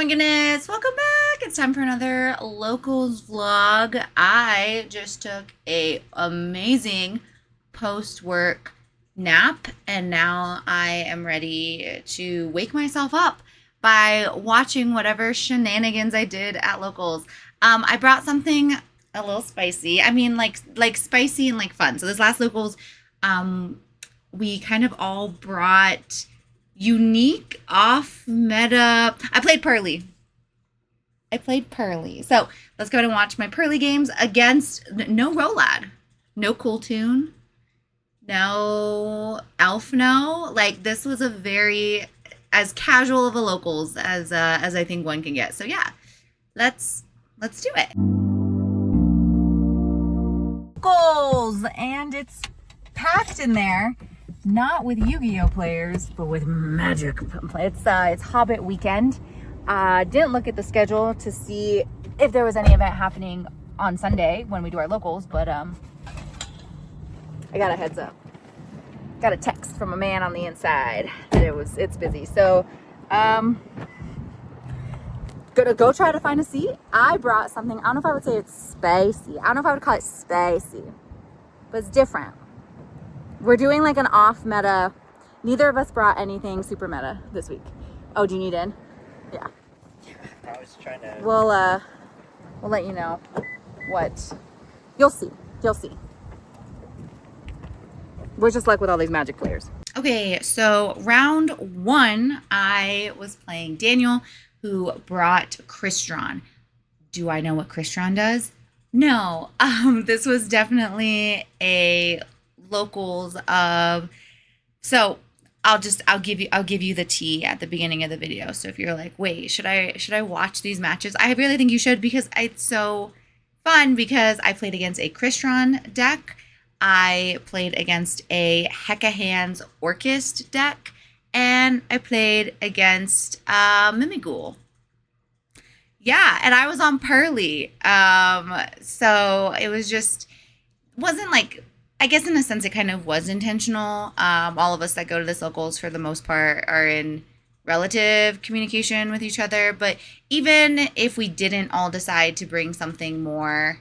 my goodness, welcome back. It's time for another locals vlog. I just took a amazing post-work nap and now I am ready to wake myself up by watching whatever shenanigans I did at locals. I brought something a little spicy. I mean like spicy and like fun. So this last locals we kind of all brought unique off meta. I played purrely. So let's go ahead and watch my purrely games against no Rolad, no Cool Tune, no Elf. No, like this was a very as casual of a locals as I think one can get. So yeah, let's do it. Locals, and it's packed in there. Not with Yu-Gi-Oh players, but with Magic. It's Hobbit weekend. Didn't look at the schedule to see if there was any event happening on Sunday when we do our locals, but I got a heads up. Got a text from a man on the inside that it's busy. So gonna go try to find a seat. I brought something. I don't know if I would say it's spacey. I don't know if I would call it spacey, but it's different. We're doing like an off meta. Neither of us brought anything super meta this week. Oh, do you need in? Yeah. I was trying to. We'll let you know what you'll see. You'll see. Wish us luck with all these Magic players. Okay, so round one, I was playing Daniel, who brought Crystron. Do I know what Crystron does? No. This was definitely a locals of, so I'll give you the tea at the beginning of the video. So if you're like, wait, should I watch these matches? I really think you should, because it's so fun, because I played against a Crystron deck. I played against a Hecka Hands Orchest deck, and I played against Mimighoul. Yeah, and I was on purrely. So it was just wasn't like, I guess in a sense it kind of was intentional. All of us that go to this locals for the most part are in relative communication with each other. But even if we didn't all decide to bring something more,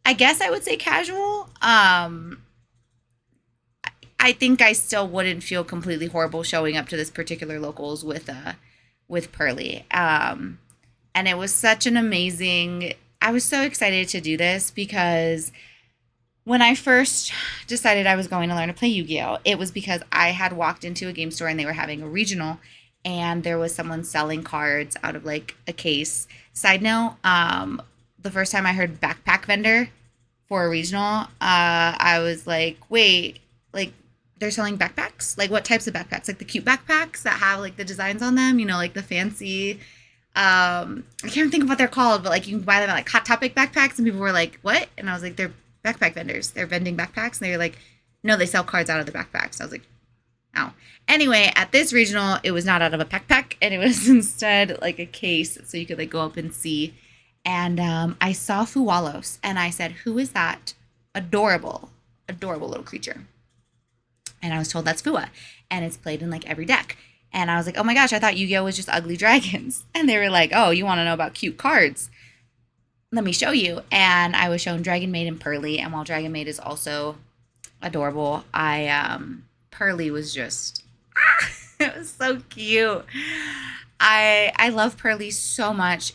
I guess I would say casual, I think I still wouldn't feel completely horrible showing up to this particular locals with purrely. And it was such an amazing, I was so excited to do this, because when I first decided I was going to learn to play Yu-Gi-Oh, it was because I had walked into a game store and they were having a regional, and there was someone selling cards out of like a case. Side note, the first time I heard backpack vendor for a regional, I was like, wait, like they're selling backpacks? Like what types of backpacks? Like the cute backpacks that have like the designs on them, you know, like the fancy, I can't think of what they're called, but like you can buy them at like Hot Topic backpacks, and people were like, what? And I was like, they're backpack vendors. They're vending backpacks. And they were like, no, they sell cards out of the backpacks. I was like, oh. Anyway, at this regional, it was not out of a backpack, and it was instead like a case, so you could like go up and see. And I saw Fuwalos, and I said, who is that adorable little creature? And I was told that's Fua, and it's played in like every deck. And I was like, oh my gosh, I thought Yu-Gi-Oh was just ugly dragons. And they were like, oh, you want to know about cute cards? Let me show you. And I was shown Dragon Maid and Purrely. And while Dragon Maid is also adorable, Purrely was just, it was so cute. I love Purrely so much.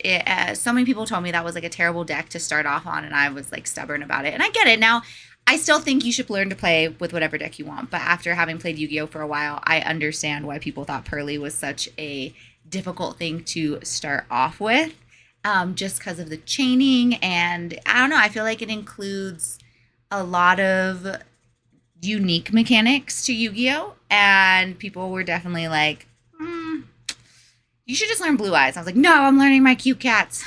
So many people told me that was like a terrible deck to start off on, and I was like stubborn about it. And I get it. Now, I still think you should learn to play with whatever deck you want. But after having played Yu-Gi-Oh for a while, I understand why people thought Purrely was such a difficult thing to start off with. Just because of the chaining, and I don't know, I feel like it includes a lot of unique mechanics to Yu-Gi-Oh, and people were definitely like, you should just learn Blue Eyes. I was like, no, I'm learning my cute cats.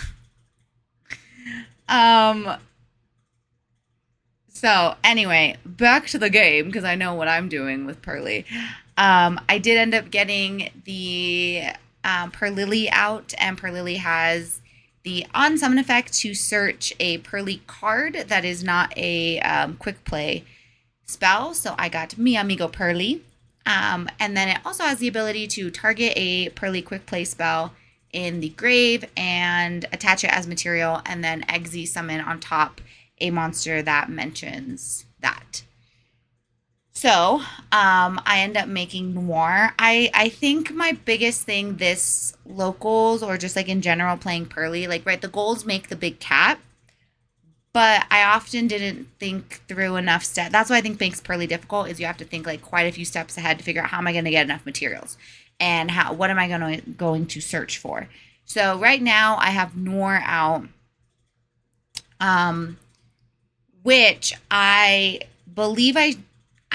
So anyway, back to the game, because I know what I'm doing with Purrely. I did end up getting the Purrely out, and Purrely has the on summon effect to search a Purrely card that is not a quick play spell. So I got Mi Amigo Purrely. And then it also has the ability to target a Purrely quick play spell in the grave and attach it as material, and then Eggsy summon on top a monster that mentions that. So I end up making Noir. I think my biggest thing this locals or just like in general playing Purrely, like right, the goals make the big cat, but I often didn't think through enough steps. That's why I think makes Purrely difficult is you have to think like quite a few steps ahead to figure out how am I going to get enough materials and how what am I going to search for. So right now I have Noir out, um, which I believe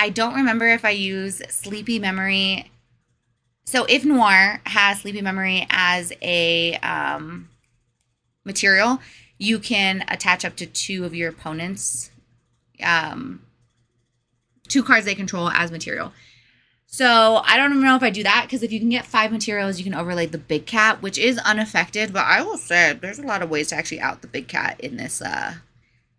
I don't remember if I use Sleepy Memory. So if Noir has Sleepy Memory as a material, you can attach up to two of your opponents, um, two cards they control as material. So I don't even know if I do that because if you can get 5 materials, you can overlay the big cat, which is unaffected. But I will say there's a lot of ways to actually out the big cat in this.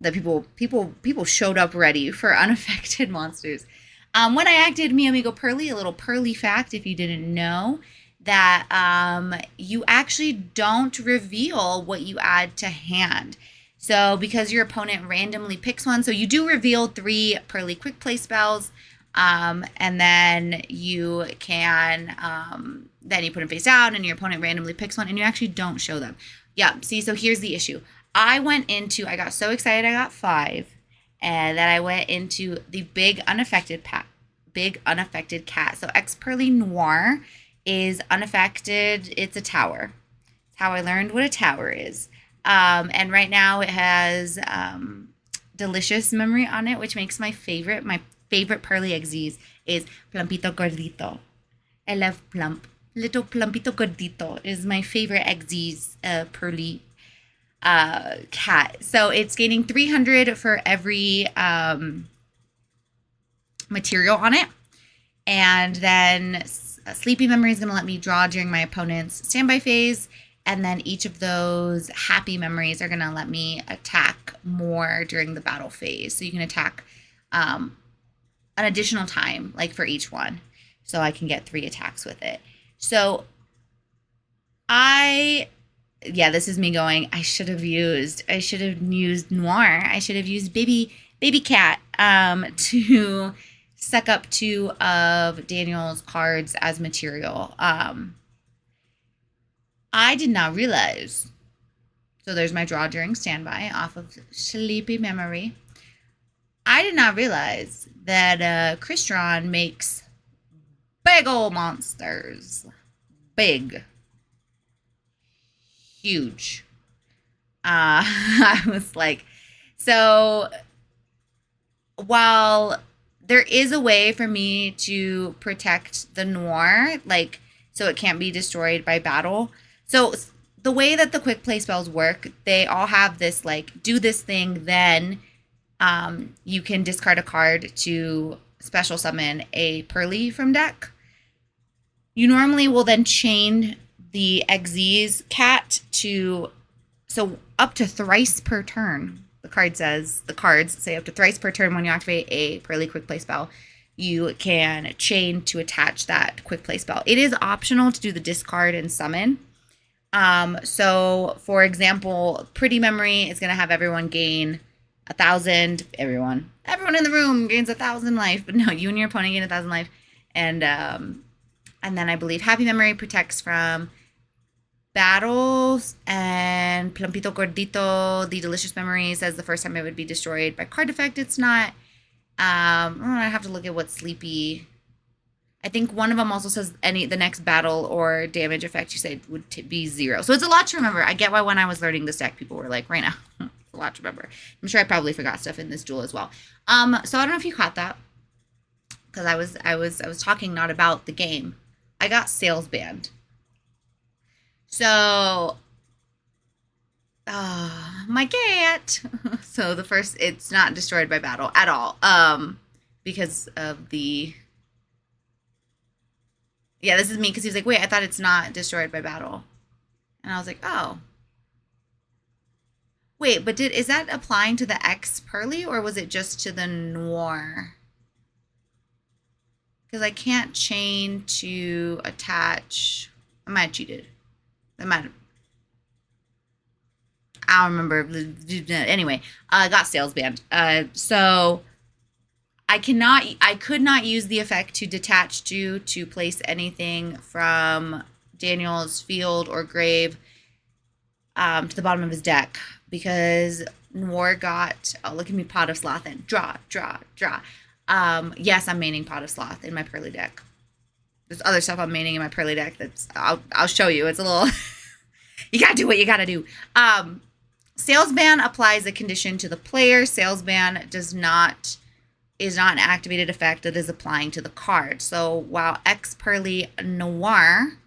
That people showed up ready for unaffected monsters. When I acted Mi Amigo Purrely, a little Purrely fact if you didn't know, that you actually don't reveal what you add to hand. So because your opponent randomly picks one, so you do reveal 3 Purrely quick play spells, and then you can then you put them face down, and your opponent randomly picks one, and you actually don't show them. Yeah. See, so here's the issue. I got so excited I got 5, and then I went into the big unaffected cat. So X Purrely Noir is unaffected. It's a tower. It's how I learned what a tower is. And right now it has delicious memory on it, which makes my favorite Purrely Xyz is Plumpito Gordito. I love plump. Little Plumpito Gordito is my favorite Xyz Purrely cat. So it's gaining 300 for every material on it. And then Sleepy Memory is going to let me draw during my opponent's standby phase. And then each of those happy memories are going to let me attack more during the battle phase. So you can attack an additional time, like for each one. So I can get 3 attacks with it. So this is me going, I should have used Noir. I should have used baby cat to suck up 2 of Daniel's cards as material. I did not realize. So there's my draw during standby off of Sleepy Memory. I did not realize that Crystron makes big old monsters. Big. Huge. I was like, so while there is a way for me to protect the Noir, like, so it can't be destroyed by battle. So the way that the quick play spells work, they all have this, like, do this thing, then you can discard a card to special summon a Purrely from deck. You normally will then chain the Xyz cat to, so up to thrice per turn. The cards say up to thrice per turn when you activate a Purrely quick play spell, you can chain to attach that quick play spell. It is optional to do the discard and summon. So for example, Pretty Memory is going to have everyone gain 1,000. Everyone in the room gains 1,000 life, but no, you and your opponent gain 1,000 life. And then I believe Happy Memory protects from battles, and Plumpito Gordito, the Delicious Memory, says the first time it would be destroyed by card effect. It's not. I have to look at what Sleepy. I think one of them also says the next battle or damage effect you said would be 0. So it's a lot to remember. I get why when I was learning this deck, people were like, right now, it's a lot to remember. I'm sure I probably forgot stuff in this duel as well. So I don't know if you caught that, because I was talking not about the game. I got sales banned. So, my cat. So it's not destroyed by battle at all. Because of the. Yeah, this is me, because he was like, wait, I thought it's not destroyed by battle. And I was like, oh. Wait, but is that applying to the X Purrely, or was it just to the Noir? Because I can't chain to attach. I might have cheated. That might I don't remember. Anyway, I got sales banned. So I could not use the effect to detach to place anything from Daniel's field or grave to the bottom of his deck because Noir got, oh, look at me, Pot of Sloth and draw, draw, draw. Yes, I'm maining Pot of Sloth in my Purrely deck. There's other stuff I'm maining in my Purrely deck that's, I'll show you. It's a little, you gotta do what you gotta do. Sales ban applies a condition to the player. Sales ban is not an activated effect that is applying to the card. So while X Purrely Noir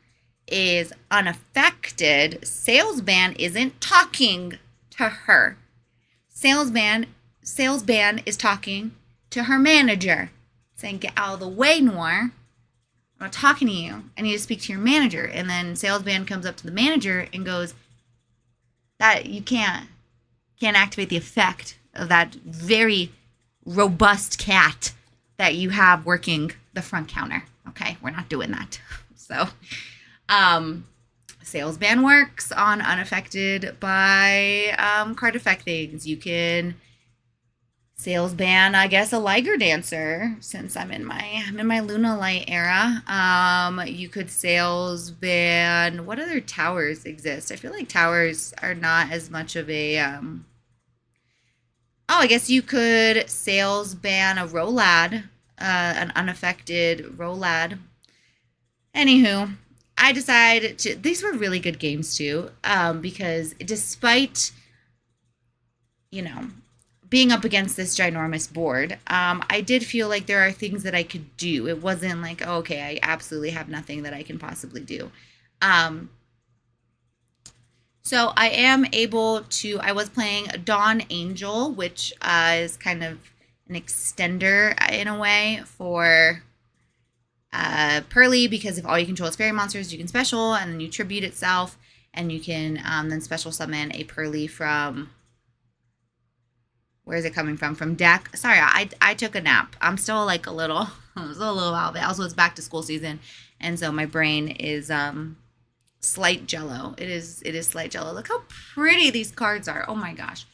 is unaffected, sales ban isn't talking to her. Sales ban is talking to her manager, saying, "Get out of the way, Noir. I'm not talking to you. I need to speak to your manager." And then sales ban comes up to the manager and goes, "That you can't activate the effect of that very robust cat that you have working the front counter. Okay, we're not doing that." So, sales ban works on unaffected by card effect things. You can sales ban, I guess, a Liger Dancer since I'm in my Luna Light era. You could sales ban, what other towers exist? I feel like towers are not as much of a I guess you could sales ban a Rolad, an unaffected Rolad. Anywho, I decided to. These were really good games too, because despite, you know, being up against this ginormous board, I did feel like there are things that I could do. It wasn't like, oh, okay, I absolutely have nothing that I can possibly do. So I am able to, I was playing Dawn Angel, which is kind of an extender in a way for Purrely, because if all you control is fairy monsters, you can special and then you tribute itself, and you can then special summon a Purrely from, where is it coming from? From deck. Sorry, I took a nap. I'm still like a little out of it. Also, it's back to school season, and so my brain is slight jello. It is slight jello. Look how pretty these cards are. Oh my gosh.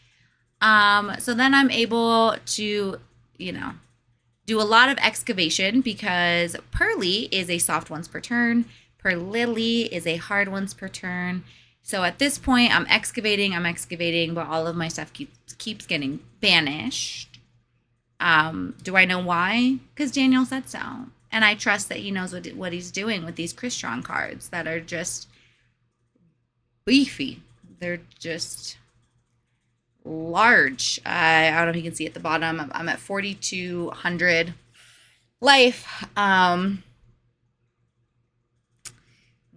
So then I'm able to, do a lot of excavation because Purrely is a soft once per turn. Purrely is a hard once per turn. So at this point, I'm excavating, but all of my stuff keeps getting banished. Do I know why? Because Daniel said so. And I trust that he knows what he's doing with these Crystron cards that are just beefy. They're just large. I don't know if you can see at the bottom. I'm at 4,200 life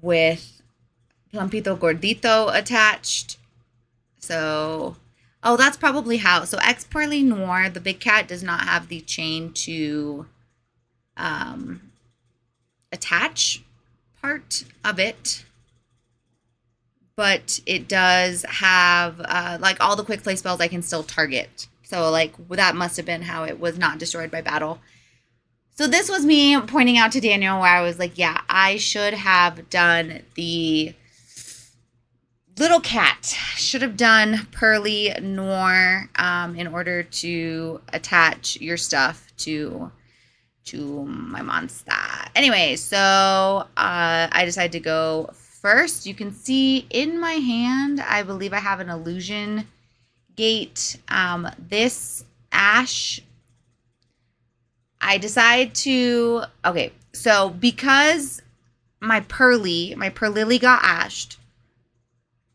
with Plumpito Gordito attached. So, oh, that's probably how. So X Purrely Noir, the big cat, does not have the chain to attach part of it. But it does have, like, all the quick play spells I can still target. So, like, that must have been how it was not destroyed by battle. So this was me pointing out to Daniel where I was like, yeah, I should have done the little cat. Should have done Purrely Noir in order to attach your stuff to my monster. Anyway, so I decided to go first. You can see in my hand, I believe I have an illusion gate. This ash, I decide to, okay, so because my Purrely got ashed,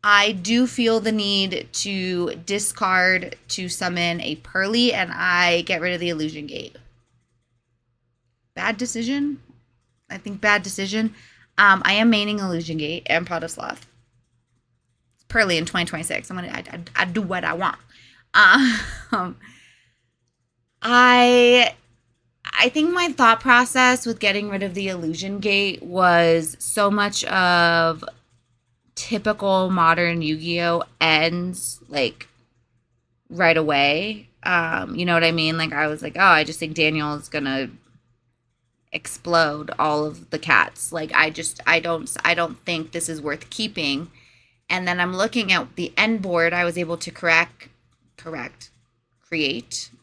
I do feel the need to discard to summon a Purrely, and I get rid of the illusion gate. Bad decision? I think bad decision. I am maining Illusion Gate and Pot of Sloth. It's Purrely in 2026. I do what I want. I think my thought process with getting rid of the Illusion Gate was so much of typical modern Yu-Gi-Oh! Ends like right away. You know what I mean? Like I was like, oh, I just think Daniel is gonna explode all of the cats. Like I don't think this is worth keeping. And then I'm looking at the end board. I was able to create.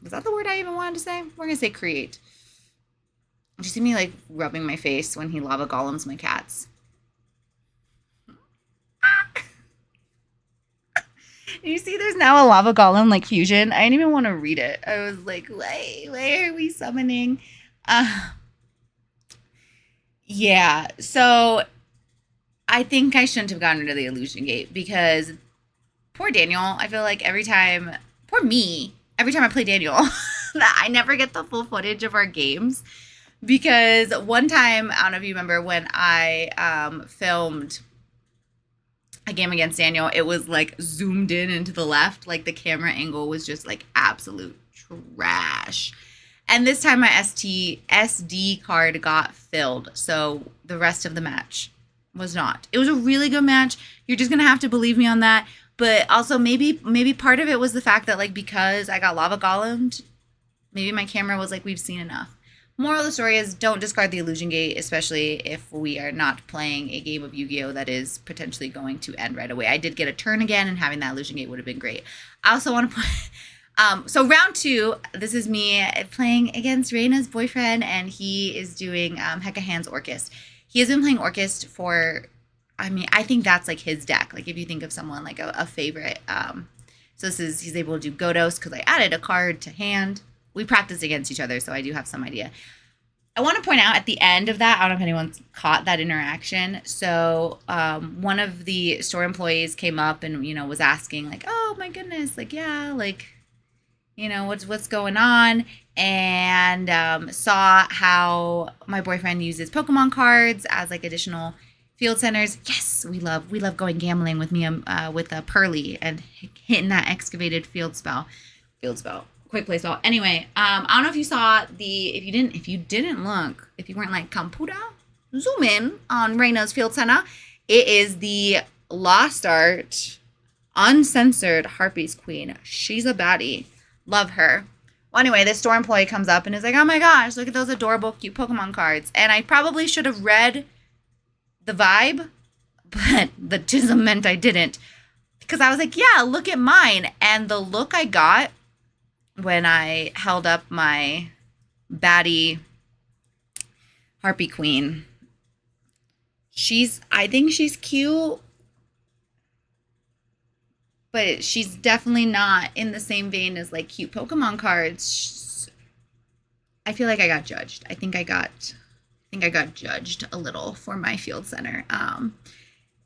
Was that the word I even wanted to say? We're gonna say create. Did you see me like rubbing my face when he lava golems my cats? You see, there's now a lava golem like fusion. I didn't even want to read it. I was like, why are we summoning? Uh, yeah. So I think I shouldn't have gotten rid of the illusion gate because poor Daniel. I feel like poor me, every time I play Daniel, that I never get the full footage of our games. Because one time, I don't know if you remember when I filmed a game against Daniel, it was like zoomed in into the left. Like the camera angle was just like absolute trash. And this time my SD card got filled. So the rest of the match was not. It was a really good match. You're just going to have to believe me on that. But also maybe part of it was the fact that like because I got lava golemed, maybe my camera was like, we've seen enough. Moral of the story is don't discard the illusion gate, especially if we are not playing a game of Yu-Gi-Oh! That is potentially going to end right away. I did get a turn again, and having that illusion gate would have been great. I also want to put... so round 2, this is me playing against Reina's boyfriend, and he is doing Hekahan's Orchest. He has been playing Orchest for... I mean, I think that's like his deck. Like if you think of someone like a favorite. So he's able to do Godos because I added a card to hand. We practiced against each other, so I do have some idea. I want to point out at the end of that, I don't know if anyone's caught that interaction. So one of the store employees came up and, was asking like, oh my goodness, like, yeah, like, what's going on? And saw how my boyfriend uses Pokemon cards as like additional field centers. Yes, we love going gambling with me with a purrely and hitting that excavated field spell. Quick play spell. Anyway, I don't know if you saw if you didn't look, if you weren't like computer, zoom in on Reina's field center. It is the Lost Art uncensored Harpy's Queen. She's a baddie. Love her. Well, anyway, this store employee comes up and is like, oh my gosh, look at those adorable, cute Pokemon cards. And I probably should have read the vibe, but the Tism meant I didn't. Because I was like, yeah, look at mine. And the look I got when I held up my baddie Harpy Queen, I think she's cute, but she's definitely not in the same vein as like cute Pokemon cards. I feel like I got judged. I think I got judged a little for my field center.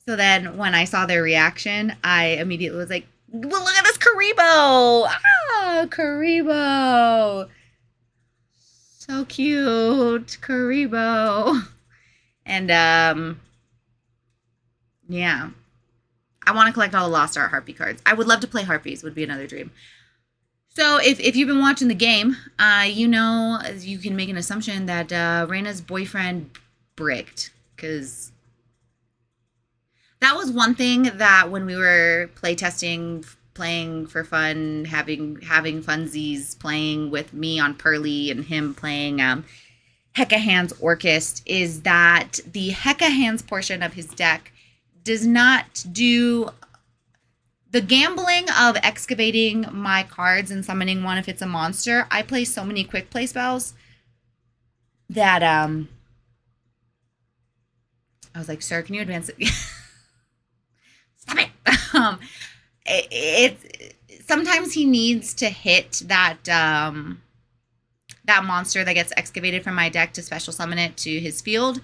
So then when I saw their reaction, I immediately was like, well, look at this Karibo! Ah, Karibo! So cute, Karibo. And, yeah. I want to collect all the Lost Art Harpy cards. I would love to play Harpies, would be another dream. So if you've been watching the game, you can make an assumption that Reina's boyfriend bricked, because that was one thing that when we were playtesting, playing for fun, having funsies, playing with me on Purrely and him playing Hekahan's Orchest, is that the Hekahan's portion of his deck does not do the gambling of excavating my cards and summoning one if it's a monster. I play so many quick play spells that I was like, sir, can you advance it? Stop it. It sometimes he needs to hit that that monster that gets excavated from my deck to special summon it to his field.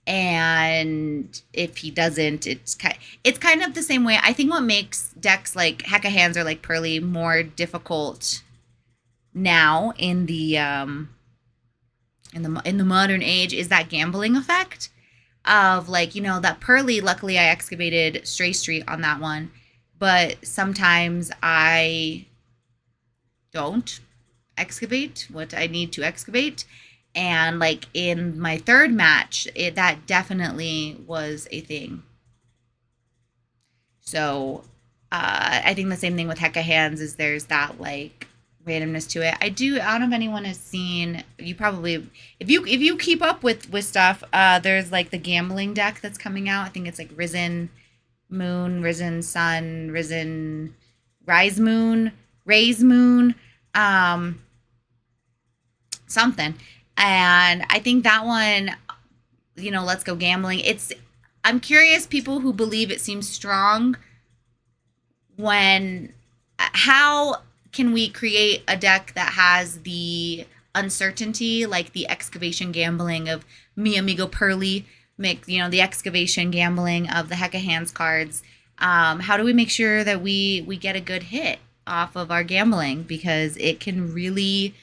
And if he doesn't, it's kind of the same way. I think what makes decks like Hekahan's or like Purrely more difficult now in the modern age is that gambling effect of like, that Purrely, luckily I excavated Stray Street on that one, but sometimes I don't excavate what I need to excavate. And like in my third match, that definitely was a thing. So I think the same thing with Hekahan's is there's that like randomness to it. I don't know if anyone has seen, you probably, if you keep up with stuff, there's like the gambling deck that's coming out. I think it's like Risen moon, risen sun, risen rise moon, raise moon, um, something. And I think that one, let's go gambling. I'm curious people who believe it seems strong when how can we create a deck that has the uncertainty like the excavation gambling of mi amigo purrely make the excavation gambling of the heck of hands cards. How do we make sure that we get a good hit off of our gambling, because it can really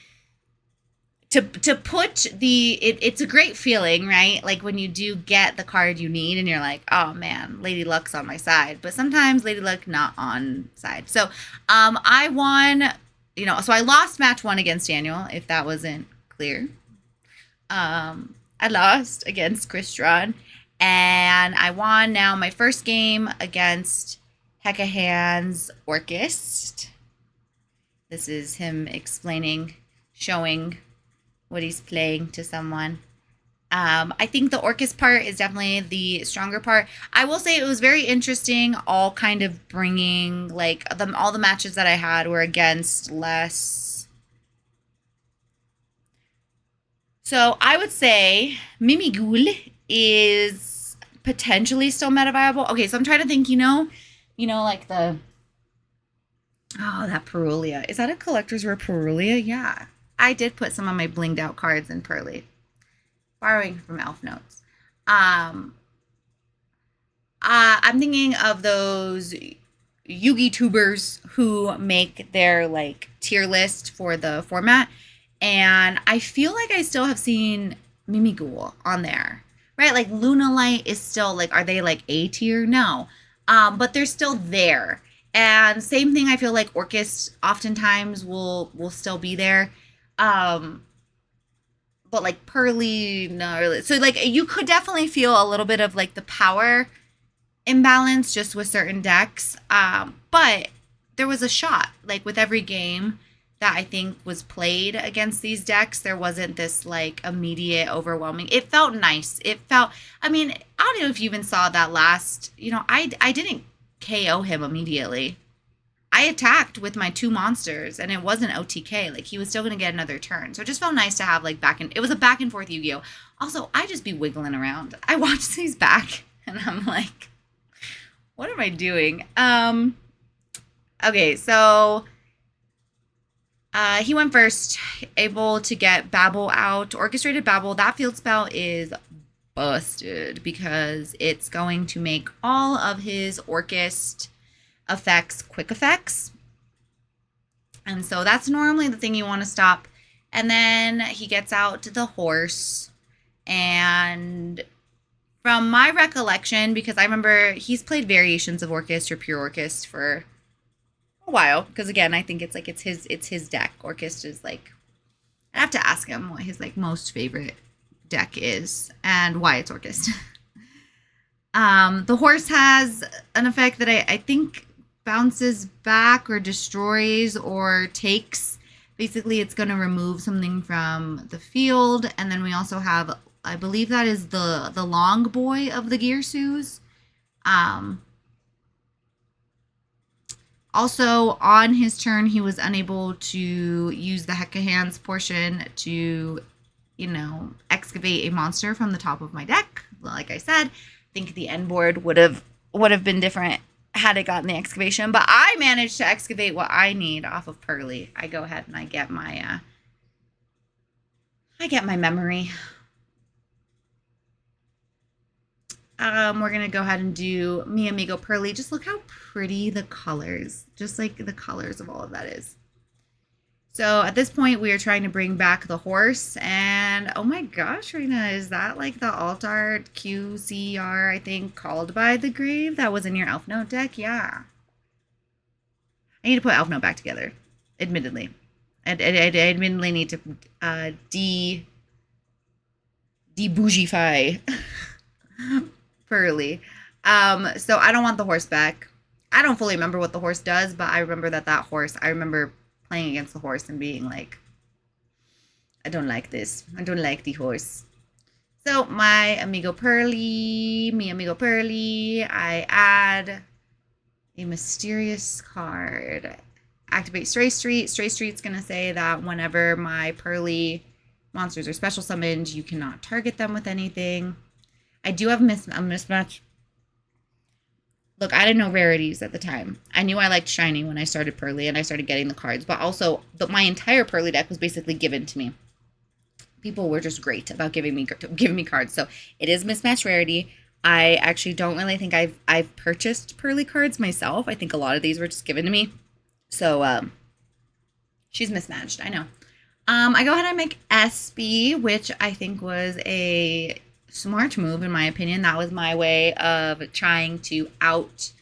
to put it's a great feeling, right? Like when you do get the card you need and you're like, oh man, Lady Luck's on my side. But sometimes Lady Luck not on side. So I won, so I lost match one against Daniel, if that wasn't clear. I lost against Christian, and I won now my first game against Hecka Hands Orchest. This is him explaining, showing what he's playing to someone. I think the Orchest part is definitely the stronger part. I will say it was very interesting, all kind of bringing, like, all the matches that I had were against less. So I would say Mimigul is potentially still meta viable. Okay, so I'm trying to think, like that Perulia. Is that a collector's rare Perulia? Yeah. I did put some of my blinged out cards in Purrely, borrowing from Elf Notes. I'm thinking of those Yugi tubers who make their like tier list for the format, and I feel like I still have seen Mimigul on there, right? Like Lunalight is still like, are they like A tier? No, but they're still there. And same thing, I feel like Orchest oftentimes will still be there. But like Purrely, no, really. So like you could definitely feel a little bit of like the power imbalance just with certain decks. But there was a shot like with every game that I think was played against these decks. There wasn't this like immediate overwhelming. It felt nice. It felt, I mean, I don't know if you even saw that last, I didn't KO him immediately. I attacked with my 2 monsters and it wasn't OTK. Like he was still going to get another turn. So it just felt nice to have like it was a back and forth Yu-Gi-Oh! Also, I just be wiggling around. I watch these back and I'm like, what am I doing? Okay, so he went first, able to get Babel out. Orchestrated Babel, that field spell is busted because it's going to make all of his Orchest effects quick effects. And so that's normally the thing you want to stop. And then he gets out the horse. And from my recollection, because I remember he's played variations of Orchest or pure Orchest for a while, because again, I think it's like it's his deck. Orchest is like, I have to ask him what his like most favorite deck is and why it's Orchest. The horse has an effect that I think bounces back or destroys or takes. Basically, it's going to remove something from the field. And then we also have, I believe that is the long boy of the Gearsus. Also, on his turn, he was unable to use the Hecka Hands portion to, excavate a monster from the top of my deck. Like I said, I think the end board would have been different had it gotten the excavation, but I managed to excavate what I need off of Purrely. I go ahead and I get my memory. We're gonna go ahead and do Mi Amigo Purrely. Just look how pretty the colors, just like the colors of all of that is. So at this point, we are trying to bring back the horse, and oh my gosh, Rena, is that like the alt art QCR, I think, called by the grave that was in your Elf Note deck? Yeah. I need to put Elf Note back together, admittedly. I admittedly need to de-bougify Purrely. So I don't want the horse back. I don't fully remember what the horse does, but I remember that horse, I remember playing against the horse and being like, I don't like this. I don't like the horse. So my amigo Purrely, mi amigo Purrely, I add a mysterious card. Activate Stray Street. Stray Street's going to say that whenever my Purrely monsters are special summoned, you cannot target them with anything. I do have a mismatch. Look, I didn't know rarities at the time. I knew I liked shiny when I started Purrely and I started getting the cards, but also my entire Purrely deck was basically given to me. People were just great about giving me cards. So it is mismatched rarity. I actually don't really think I've purchased Purrely cards myself. I think a lot of these were just given to me. So she's mismatched. I know. I go ahead and make SB, which I think was a smart move in my opinion. That was my way of trying to out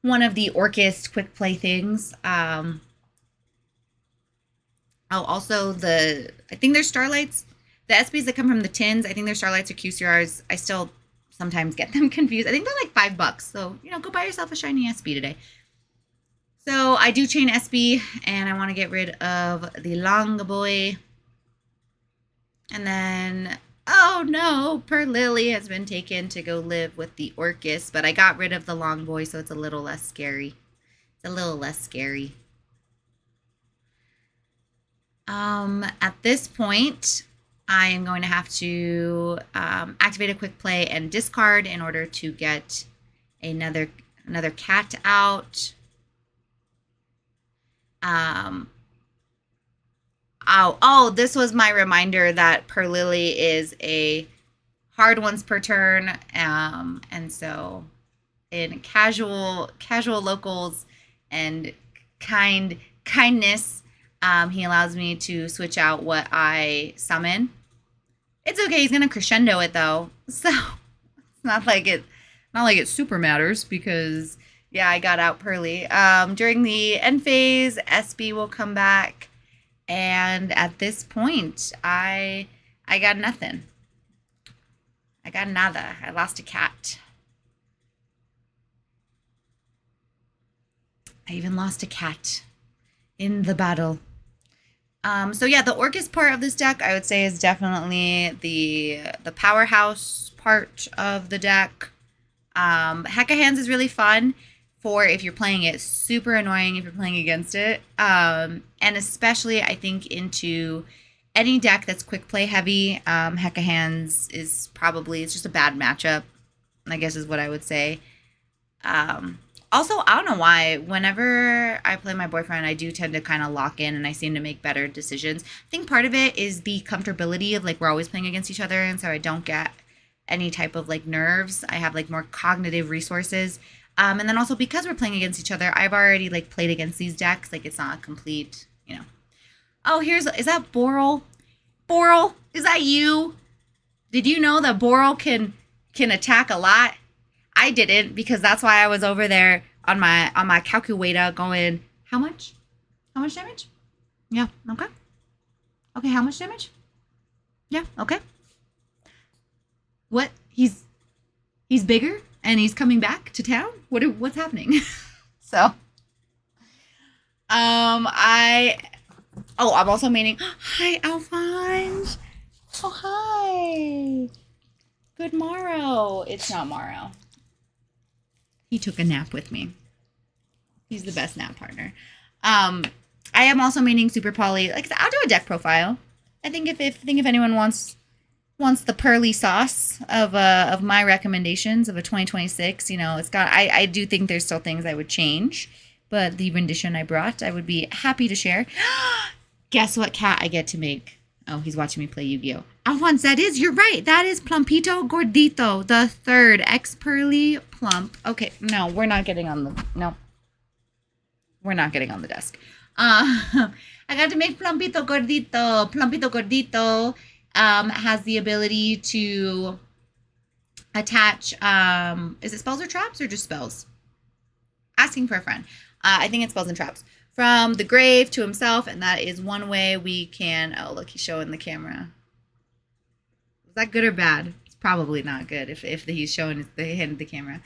one of the Orchest quick play things. Also I think there's Starlights. The SBs that come from the tins, I think they're Starlights or QCRs. I still sometimes get them confused. I think they're like $5. So, go buy yourself a shiny SB today. So I do chain SB and I want to get rid of the long boy. And then, oh no, Purrely has been taken to go live with the Orchis, but I got rid of the long boy, so it's a little less scary. It's a little less scary. At this point, I am going to have to activate a quick play and discard in order to get another cat out. This was my reminder that Purrely is a hard once per turn, and so in casual locals and kindness, he allows me to switch out what I summon. It's okay. He's gonna crescendo it though, so it's not like it super matters because yeah, I got out Purrely. During the end phase, SB will come back, and at this point, I got nothing. I got nada. I lost a cat. I even lost a cat in the battle. So yeah, the Orchis part of this deck, I would say, is definitely the powerhouse part of the deck. Heck of Hands is really fun for if you're playing it. Super annoying if you're playing against it. And especially, I think, into any deck that's quick play heavy, Heck of Hands is probably, it's just a bad matchup, I guess is what I would say. Also, I don't know why, whenever I play my boyfriend, I do tend to kind of lock in and I seem to make better decisions. I think part of it is the comfortability of, like, we're always playing against each other, and so I don't get any type of, like, nerves. I have, like, more cognitive resources. And then also because we're playing against each other, I've already, like, played against these decks. Like, it's not a complete, Oh, is that Boral? Boral, is that you? Did you know that Boral can attack a lot? I didn't, because that's why I was over there on my calculator going, how much? How much damage? Yeah, okay. Okay, how much damage? Yeah, okay. What? He's bigger and he's coming back to town? What's happening? So, I'm also meaning, hi, Alphonse. Oh, hi. Good morrow. It's not morrow. He took a nap with me. He's the best nap partner. I am also meaning Super Poly. Like, I'll do a deck profile. I think if anyone wants the Purrely sauce of my recommendations of a 2026, it's got. I do think there's still things I would change, but the rendition I brought, I would be happy to share. Guess what cat I get to make? Oh, he's watching me play Yu-Gi-Oh! Alphonse, you're right. That is Plumpito Gordito, the third ex-Purrely Plump. Okay, no, we're not getting on the desk. I got to make Plumpito Gordito. Plumpito Gordito has the ability to attach, is it spells or traps or just spells? Asking for a friend. I think it's spells and traps. From the grave to himself, and that is one way we can, oh, look, he's showing the camera. Is that good or bad? It's probably not good if he's showing the camera.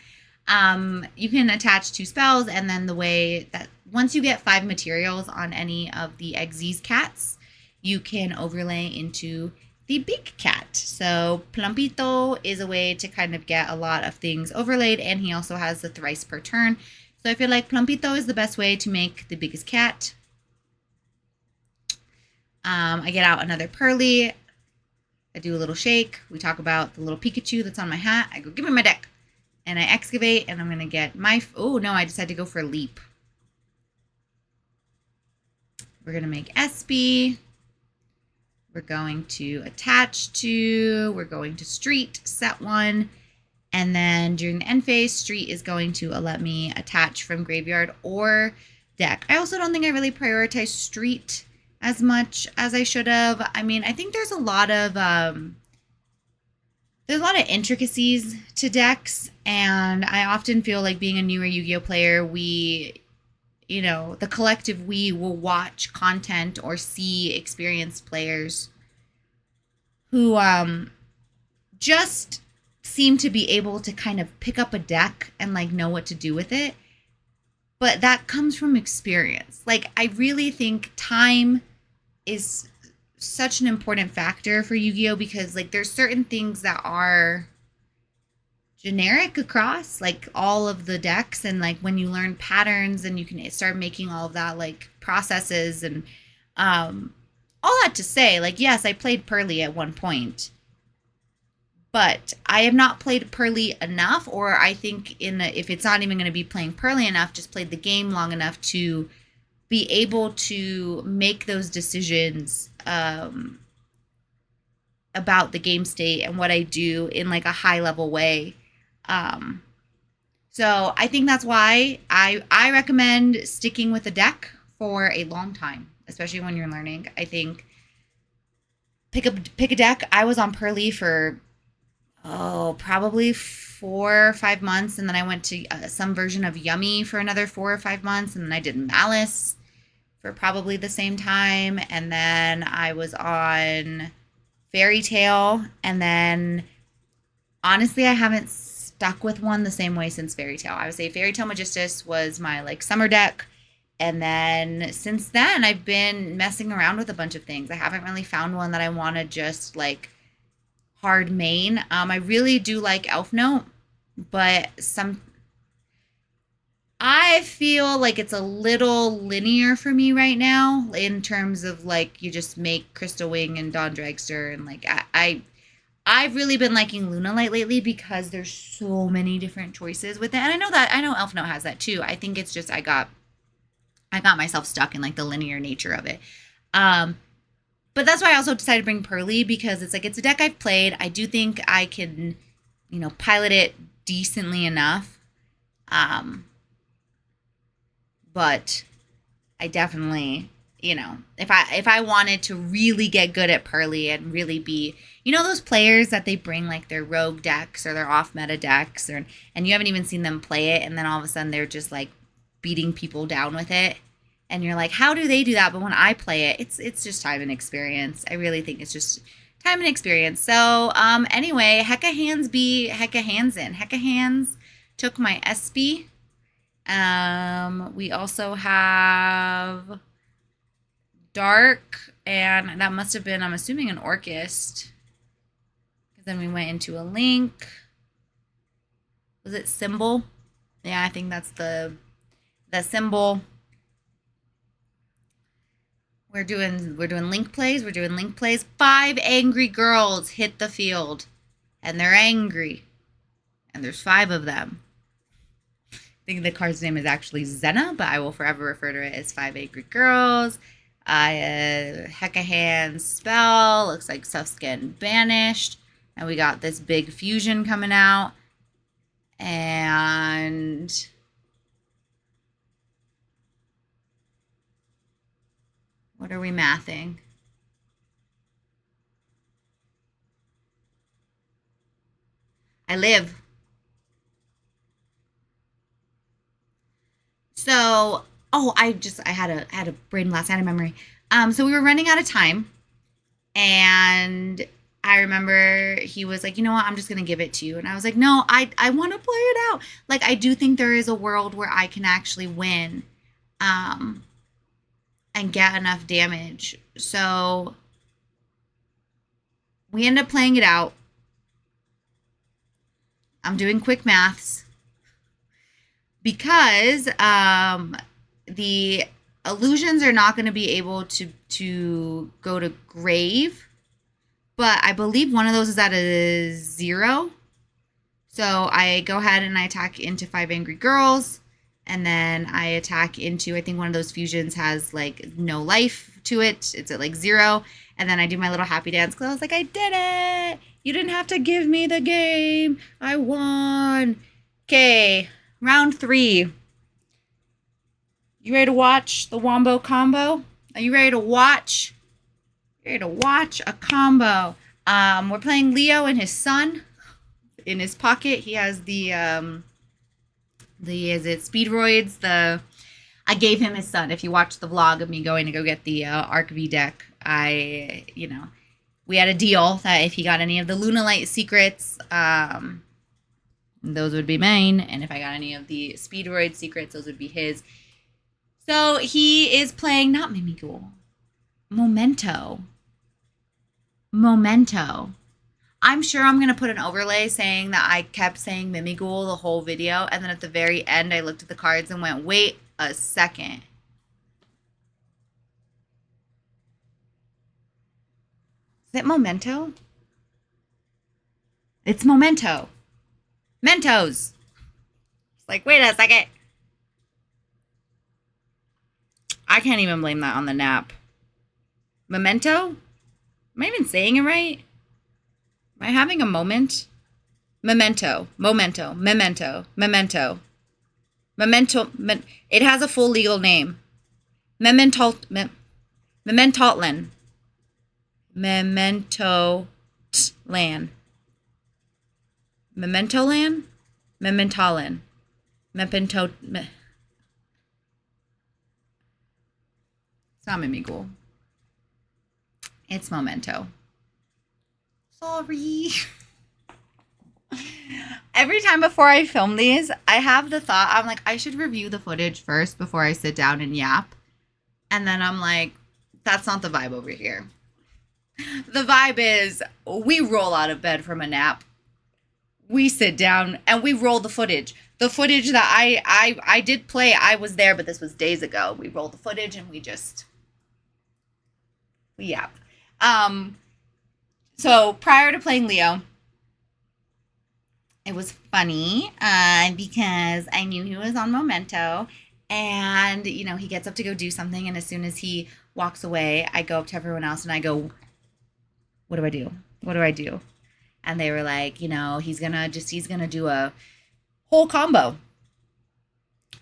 You can attach 2 spells, and then the way that once you get 5 materials on any of the Exes cats, you can overlay into the big cat. So Plumpito is a way to kind of get a lot of things overlaid, and he also has the thrice per turn. So I feel like Plumpito is the best way to make the biggest cat. I get out another purrely. I do a little shake. We talk about the little Pikachu that's on my hat. I go, give me my deck. And I excavate, and I'm going to get my... Oh, no, I decided to go for a leap. We're going to make SB. We're going to attach to. We're going to street, set one. And then during the end phase, street is going to let me attach from graveyard or deck. I also don't think I really prioritize street as much as I should have. I mean, I think there's a lot of intricacies to decks, and I often feel like being a newer Yu-Gi-Oh player, we, you know, the collective we will watch content or see experienced players who just seem to be able to kind of pick up a deck and like know what to do with it. But that comes from experience. Like, I really think time is such an important factor for Yu-Gi-Oh, because like there's certain things that are generic across like all of the decks, and like when you learn patterns and you can start making all of that like processes and all that to say, like, yes, I played purrely at one point, but I have not played purrely enough, or I think if it's not even going to be playing purrely enough, just played the game long enough to be able to make those decisions about the game state and what I do in like a high level way. So I think that's why I recommend sticking with a deck for a long time, especially when you're learning. I think pick a deck. I was on purrely for probably 4 or 5 months, and then I went to some version of Yummy for another 4 or 5 months, and then I did Malice for probably the same time, and then I was on Fairy Tale, and then honestly I haven't stuck with one the same way since Fairy Tale. I would say Fairy Tale Magistus was my like summer deck, and then since then I've been messing around with a bunch of things. I haven't really found one that I want to just like hard main. I really do like Elf Note, but I feel like it's a little linear for me right now in terms of like you just make Crystal Wing and Dawn Dragster, and like I've really been liking Luna Light lately because there's so many different choices with it. And I know Elf Note has that too. I think it's just I got myself stuck in like the linear nature of it. But that's why I also decided to bring purrely, because it's like it's a deck I've played. I do think I can, you know, pilot it decently enough. But I definitely, you know, if I wanted to really get good at purrely and really be, you know, those players that they bring like their rogue decks or their off meta decks, and you haven't even seen them play it, and then all of a sudden they're just like beating people down with it, and you're like, how do they do that? But when I play it, it's just time and experience. I really think it's just time and experience. So anyway, Hecka Hands be Hecka Hands in. Hecka Hands took my SB. We also have Dark, and that must have been, I'm assuming, an Orchest. Because then we went into a Link. Was it Symbol? Yeah, I think that's the Symbol. We're doing Link plays. We're doing Link plays. 5 angry girls hit the field, and they're angry, and there's 5 of them. I think the card's name is actually Zena, but I will forever refer to it as 5 Angry Girls. Hecka Hands spell. Looks like stuff's getting banished. And we got this big fusion coming out. And what are we mathing? I live. So, I had a brain blast, I had a memory. So we were running out of time, and I remember he was like, you know what, I'm just gonna give it to you. And I was like, no, I want to play it out. Like, I do think there is a world where I can actually win, and get enough damage. So We end up playing it out. I'm doing quick maths because the illusions are not going to be able to go to grave, but I believe one of those is at a 0. So I go ahead and I attack into 5 angry girls, and then I attack into, I think one of those fusions has like no life to it. It's at like 0. And then I do my little happy dance because I was like, I did it. You didn't have to give me the game. I won. Okay, round 3. You ready to watch the Wombo combo? Are you ready to watch? Ready to watch a combo? We're playing Leo and his son. In his pocket, he has the is it Speedroids? I gave him his son. If you watch the vlog of me going to go get the Arc V deck, we had a deal that if he got any of the Lunalight secrets, those would be mine, and if I got any of the Speedroid secrets, those would be his. So he is playing not Mimighoul, Memento. I'm sure I'm going to put an overlay saying that I kept saying Mimighoul the whole video, and then at the very end, I looked at the cards and went, wait a second. Is it Memento? It's Memento. Mentos. It's like, wait a second. I can't even blame that on the nap. Memento? Am I even saying it right? Am I having a moment? Memento. It has a full legal name. Mementotlan. Mementolan. Mementolan. Mepento. It's not Mimighoul. It's Memento. Sorry. Every time before I film these, I have the thought, I'm like, I should review the footage first before I sit down and yap. And then I'm like, that's not the vibe over here. The vibe is we roll out of bed from a nap. We sit down and we roll the footage. The footage that I did play, I was there, but this was days ago. We rolled the footage and we yap. So prior to playing Leo, it was funny because I knew he was on Memento, and he gets up to go do something, and as soon as he walks away, I go up to everyone else and I go, what do I do? What do I do? And they were like, he's gonna do a whole combo.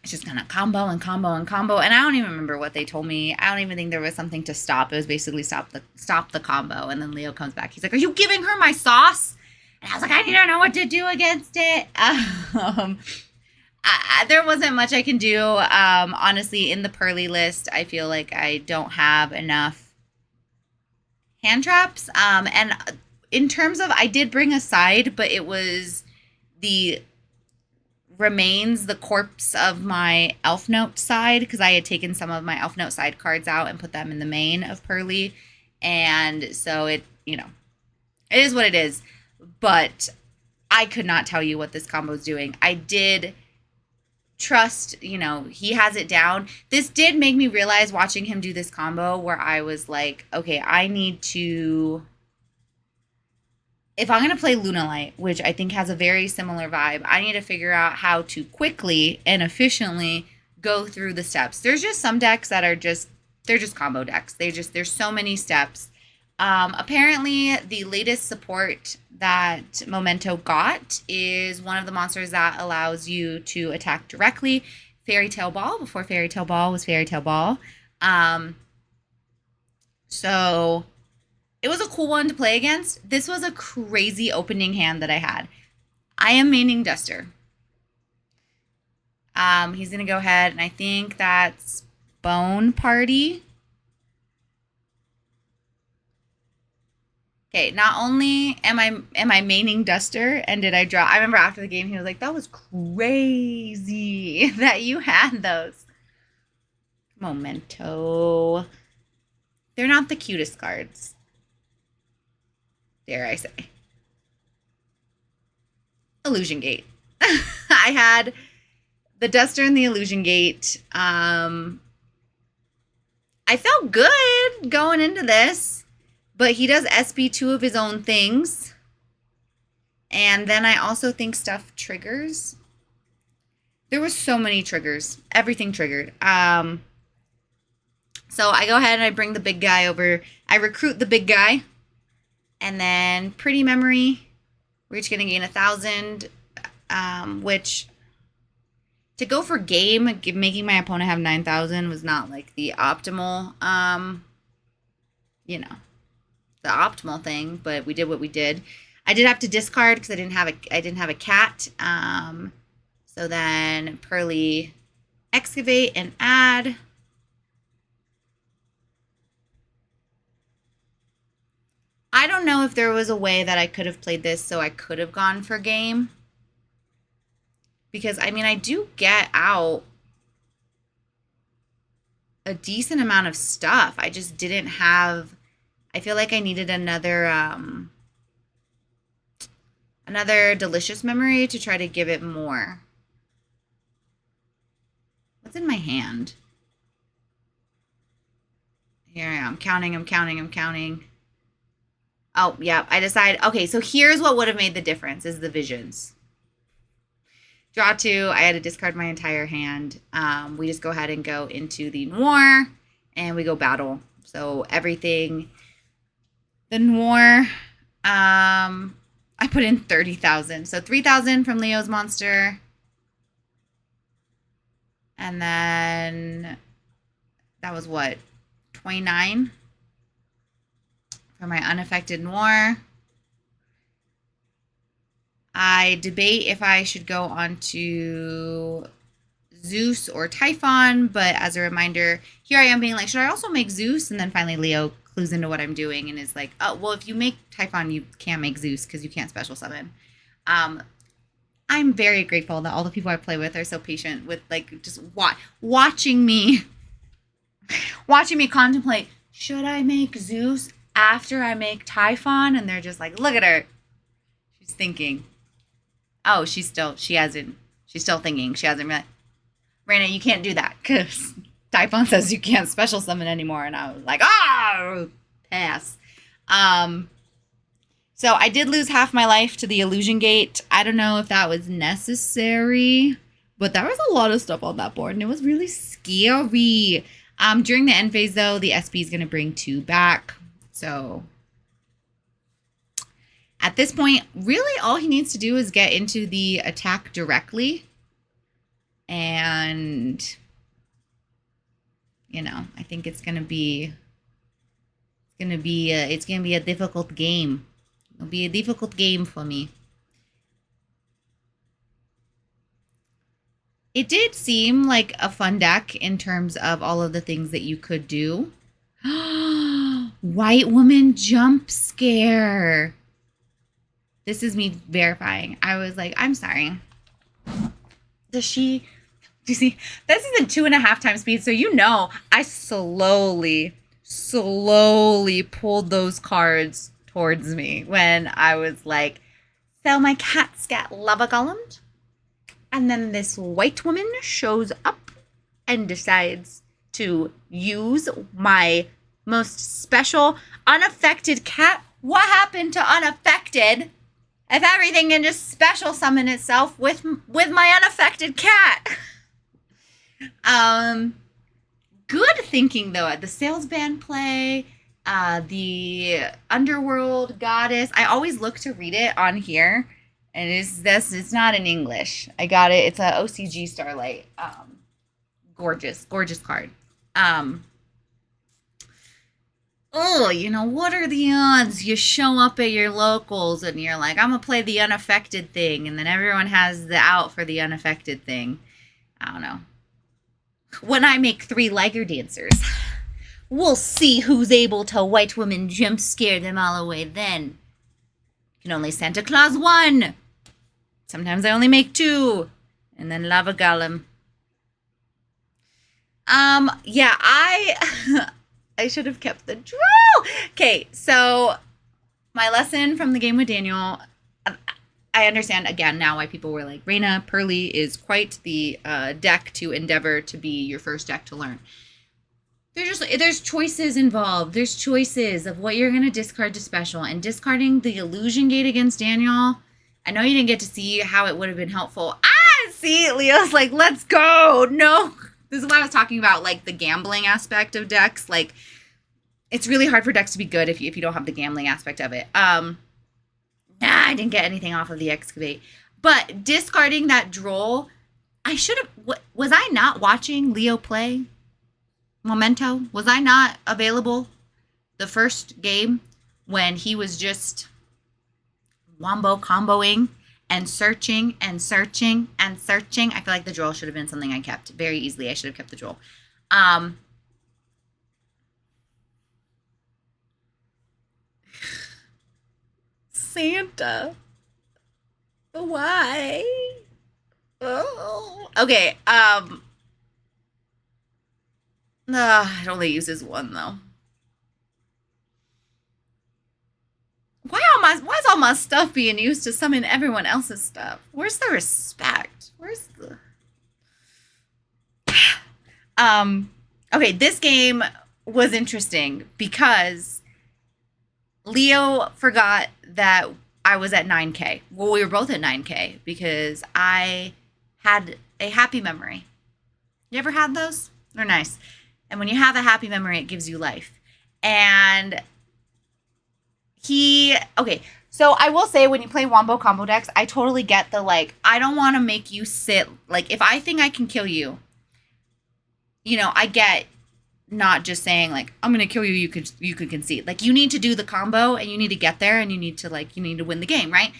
It's just gonna combo and combo and combo. And I don't even remember what they told me. I don't even think there was something to stop. It was basically stop the combo. And then Leo comes back. He's like, are you giving her my sauce? And I was like, I don't know what to do against it. There wasn't much I can do. Honestly, in the purrely list, I feel like I don't have enough hand traps. And in terms of, I did bring a side, but it was the remains, the corpse of my Elf Note side, because I had taken some of my Elf Note side cards out and put them in the main of purrely. And so it is what it is. But I could not tell you what this combo is doing. I did trust, he has it down. This did make me realize watching him do this combo where I was like, okay, I need to, if I'm going to play Lunalight, which I think has a very similar vibe, I need to figure out how to quickly and efficiently go through the steps. There's just some decks that are they're just combo decks. There's so many steps. Apparently, the latest support that Memento got is one of the monsters that allows you to attack directly. Fairy Tale Ball, before Fairy Tale Ball was Fairy Tale Ball. So it was a cool one to play against. This was a crazy opening hand that I had. I am maining Duster. He's going to go ahead, and I think that's Bone Party. Okay, not only am I maining Duster, and did I draw? I remember after the game he was like, "That was crazy that you had those." Memento. They're not the cutest cards. dare I say. Illusion Gate. I had the Duster and the Illusion Gate. I felt good going into this, but he does SB 2 of his own things. And then I also think stuff triggers. There was so many triggers. Everything triggered. So I go ahead and I bring the big guy over. I recruit the big guy. And then Pretty Memory. We're each going to gain 1,000. Which, to go for game, making my opponent have 9,000 was not like the optimal, the optimal thing. But we did what we did. I did have to discard because I didn't have a cat. So then purrely excavate and add. I don't know if there was a way that I could have played this so I could have gone for game. Because, I mean, I do get out a decent amount of stuff. I just didn't have... I feel like I needed another delicious memory to try to give it more. What's in my hand? Here I am. I'm counting. Oh, yeah. I decide. Okay, so here's what would have made the difference is the visions. Draw 2. I had to discard my entire hand. We just go ahead and go into the noir, and we go battle. So everything... The noir... I put in 30,000. So 3,000 from Leo's monster. And then that was what? 29 for my unaffected noir. I debate if I should go on to Zeus or Typhon, but as a reminder, here I am being like, should I also make Zeus? And then finally Leo clues into what I'm doing and is like, oh, well, if you make Typhon, you can't make Zeus because you can't special summon. I'm very grateful that all the people I play with are so patient with like just watching me contemplate, should I make Zeus after I make Typhon? And they're just like, look at her. She's thinking. Oh, she's still thinking. She hasn't realized. Raina, you can't do that because Typhon says you can't special summon anymore. And I was like, pass. So I did lose half my life to the Illusion Gate. I don't know if that was necessary, but there was a lot of stuff on that board, and it was really scary. During the end phase, though, the SP is going to bring 2 back. So at this point, really all he needs to do is get into the attack directly. And, I think it's going to be a difficult game. It'll be a difficult game for me. It did seem like a fun deck in terms of all of the things that you could do. White woman jump scare. This is me verifying. I was like, I'm sorry. Do you see? This is in 2.5 times speed, so I slowly pulled those cards towards me when I was like, so my cat's got lava golemed. And then this white woman shows up and decides to use my most special unaffected cat. What happened to unaffected if everything can just special summon itself with my unaffected cat? Good thinking though. The sales band play, the Underworld goddess. I always look to read it on here, and it's not in English. I got it. It's a OCG Starlight. Gorgeous card. What are the odds you show up at your locals and you're like, I'm gonna play the unaffected thing, and then everyone has the out for the unaffected thing. I don't know. When I make 3 Liger Dancers, we'll see who's able to white woman jump scare them all away then. You can only Santa Claus 1. Sometimes I only make 2. And then Lava Golem. Yeah, I should have kept the draw. Okay, so my lesson from the game with Daniel, I understand again now why people were like, Reina Purrely is quite the deck to endeavor to be your first deck to learn. There's choices involved. There's choices of what you're gonna discard to special, and discarding the illusion gate against Daniel. I know you didn't get to see how it would have been helpful. See, Leo's like, let's go. No, this is what I was talking about, like the gambling aspect of decks. Like, it's really hard for decks to be good if you don't have the gambling aspect of it. I didn't get anything off of the excavate, but discarding that droll, I should have. Was I not watching Leo play Memento? Was I not available the first game when he was just wombo comboing and searching and searching and searching? I feel like the droll should have been something I kept very easily. I should have kept the droll. Santa. Why? Oh. Okay. It only uses one though. Why is all my stuff being used to summon everyone else's stuff? Where's the respect? Where's the okay, this game was interesting because Leo forgot that I was at 9K. Well, we were both at 9K because I had a happy memory. You ever had those? They're nice. And when you have a happy memory, it gives you life. And okay, so I will say when you play Wombo combo decks, I totally get the, like, I don't want to make you sit. Like, if I think I can kill you, I get not just saying, like, I'm going to kill you, you could concede. Like, you need to do the combo, and you need to get there, and you need to win the game, right?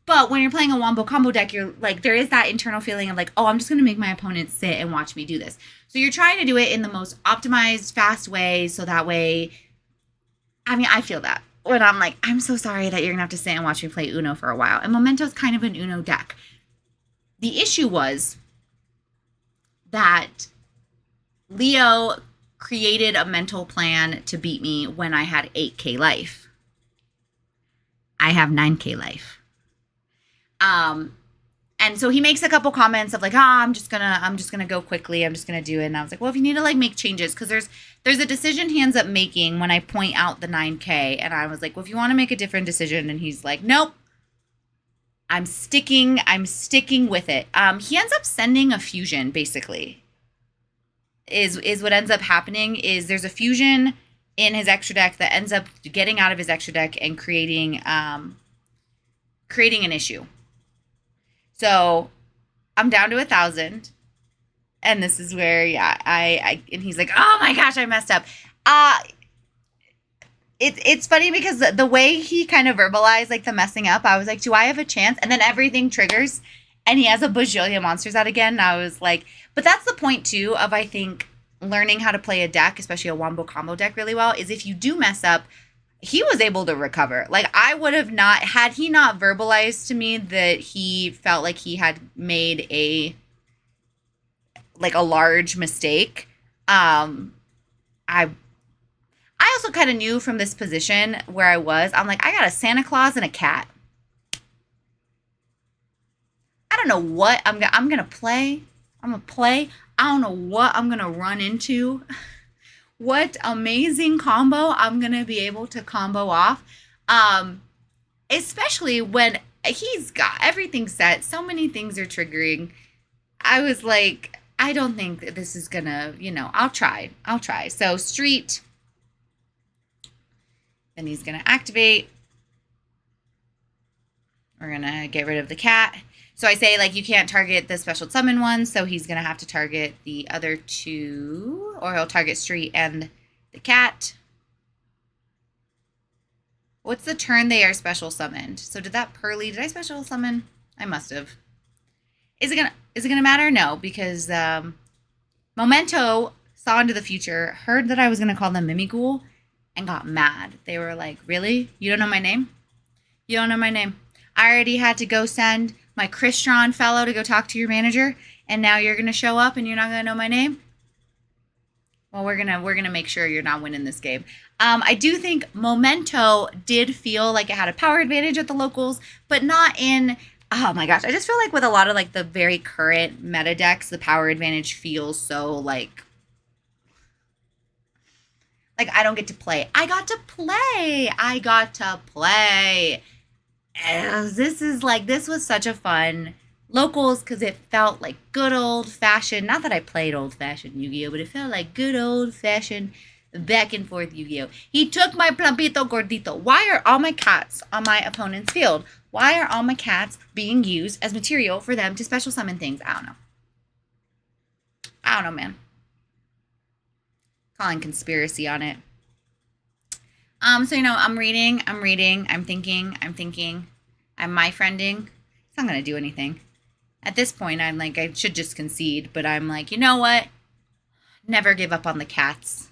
But when you're playing a Wombo combo deck, you're, like, there is that internal feeling of, like, oh, I'm just going to make my opponent sit and watch me do this. So you're trying to do it in the most optimized, fast way, so that way, I feel that. When I'm like, I'm so sorry that you're going to have to sit and watch me play Uno for a while. And Memento's kind of an Uno deck. The issue was that Leo created a mental plan to beat me when I had 8K life. I have 9K life. And so he makes a couple comments of like, I'm just gonna go quickly. I'm just gonna do it. And I was like, well, if you need to like make changes, because there's a decision he ends up making when I point out the 9K, and I was like, well, if you want to make a different decision, and he's like, nope, I'm sticking with it. He ends up sending a fusion, basically. Is what ends up happening is there's a fusion in his extra deck that ends up getting out of his extra deck and creating an issue. So I'm down to 1,000, and this is where, and he's like, oh my gosh, I messed up. It's funny because the way he kind of verbalized like the messing up, I was like, do I have a chance? And then everything triggers, and he has a bajillion monsters out again. And I was like, but that's the point too of, I think, learning how to play a deck, especially a Wombo combo deck really well, is if you do mess up, he was able to recover. Like, I would have not, had he not verbalized to me that he felt like he had made a large mistake. I also kind of knew from this position where I was, I'm like, I got a Santa Claus and a cat. I don't know what I'm going to play. I'm going to play. I don't know what I'm going to run into. What amazing combo I'm going to be able to combo off. Especially when he's got everything set. So many things are triggering. I was like, I don't think that this is going to, I'll try. So street. Then he's going to activate. We're going to get rid of the cat. So I say, like, you can't target the special summon one, so he's going to have to target the other two, or he'll target street and the cat. What's the turn they are special summoned? So did I special summon? I must have. Is it gonna matter? No, because Memento saw into the future, heard that I was going to call them Mimighoul, and got mad. They were like, really? You don't know my name? You don't know my name. I already had to go send my Christian fellow to go talk to your manager, and now you're going to show up and you're not going to know my name? Well, we're gonna make sure you're not winning this game. I do think Memento did feel like it had a power advantage at the locals, but not in. Oh my gosh, I just feel like with a lot of like the very current meta decks, the power advantage feels so like I don't get to play. I got to play. I got to play. This was such a fun locals because it felt like good old fashioned. Not that I played old fashioned Yu-Gi-Oh, but it felt like good old fashioned back and forth Yu-Gi-Oh. He took my plumpito gordito. Why are all my cats on my opponent's field? Why are all my cats being used as material for them to special summon things? I don't know. I don't know, man. Calling conspiracy on it. So I'm reading, I'm thinking, I'm my friending. It's not gonna do anything. At this point, I'm like, I should just concede, but I'm like, you know what? Never give up on the cats.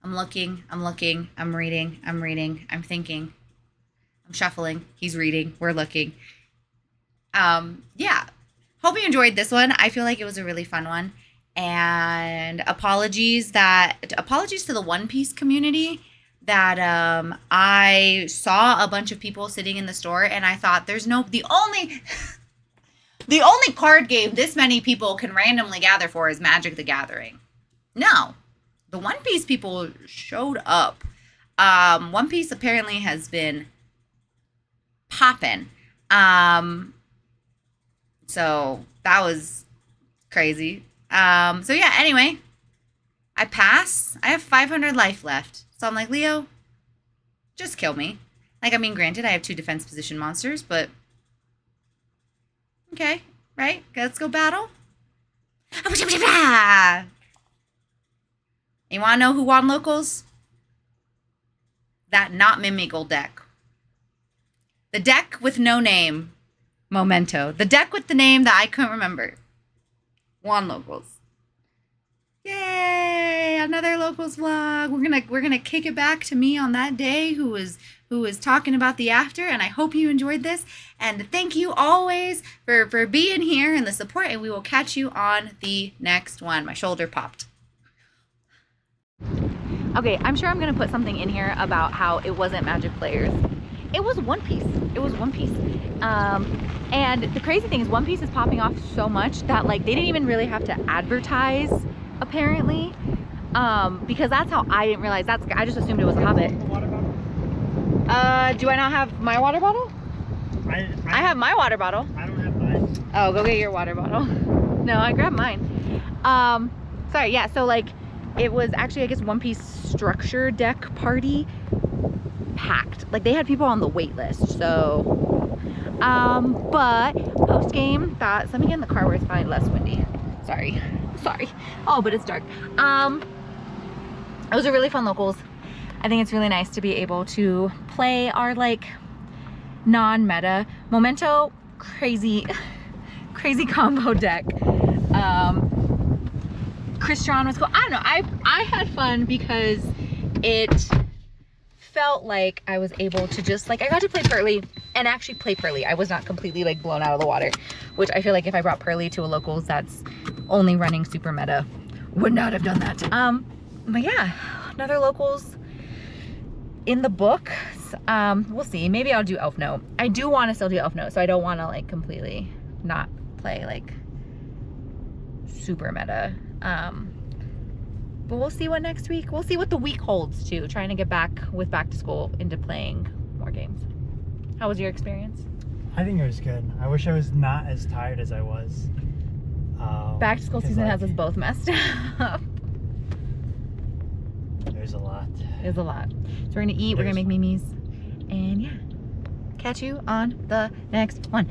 I'm looking, I'm reading, I'm thinking, I'm shuffling, he's reading, we're looking. Yeah. Hope you enjoyed this one. I feel like it was a really fun one. And apologies to the One Piece community that I saw a bunch of people sitting in the store and I thought the only card game this many people can randomly gather for is Magic the Gathering. No. The One Piece people showed up. One Piece apparently has been popping. So that was crazy. So yeah, anyway, I pass. I have 500 life left. So I'm like, Leo, just kill me. Like, I mean, granted, I have 2 defense position monsters, but okay, right? Let's go battle. You want to know who won locals? That not Mimigal deck. The deck with no name, Memento. The deck with the name that I couldn't remember. Won locals. Yay! Another locals vlog. We're gonna kick it back to me on that day who was talking about the after, and I hope you enjoyed this. And thank you always for being here and the support, and we will catch you on the next one. My shoulder popped. Okay, I'm sure I'm gonna put something in here about how it wasn't Magic players. It was One Piece. It was One Piece. And the crazy thing is One Piece is popping off so much that like they didn't even really have to advertise apparently, because that's how I didn't realize. I just assumed it was Hobbit. Do I not have my water bottle? I have my water bottle. I don't have mine. Oh, go get your water bottle. No, I grabbed mine. Sorry, yeah, so like it was actually, I guess, One Piece structure deck party packed. Like they had people on the wait list. So but post game thoughts, let me get in the car where it's probably less windy. Sorry. Oh, but it's dark. It was a really fun locals. I think it's really nice to be able to play our like non-meta Memento crazy combo deck. Orchestral was cool. I don't know, I had fun because it felt like I was able to just like, I got to play purrely and actually play purrely. I was not completely like blown out of the water, which I feel like if I brought purrely to a locals that's only running super meta, would not have done that. But yeah, another locals in the books. We'll see. Maybe I'll do Elf Note. I do want to still do Elf Note, so I don't want to like completely not play like super meta. But we'll see what next week. We'll see what the week holds too. Trying to get back with back to school into playing more games. How was your experience? I think it was good. I wish I was not as tired as I was. Back to school season has us both messed up. There's a lot. There's a lot. So we're gonna eat. We're gonna make memes, and yeah, catch you on the next one.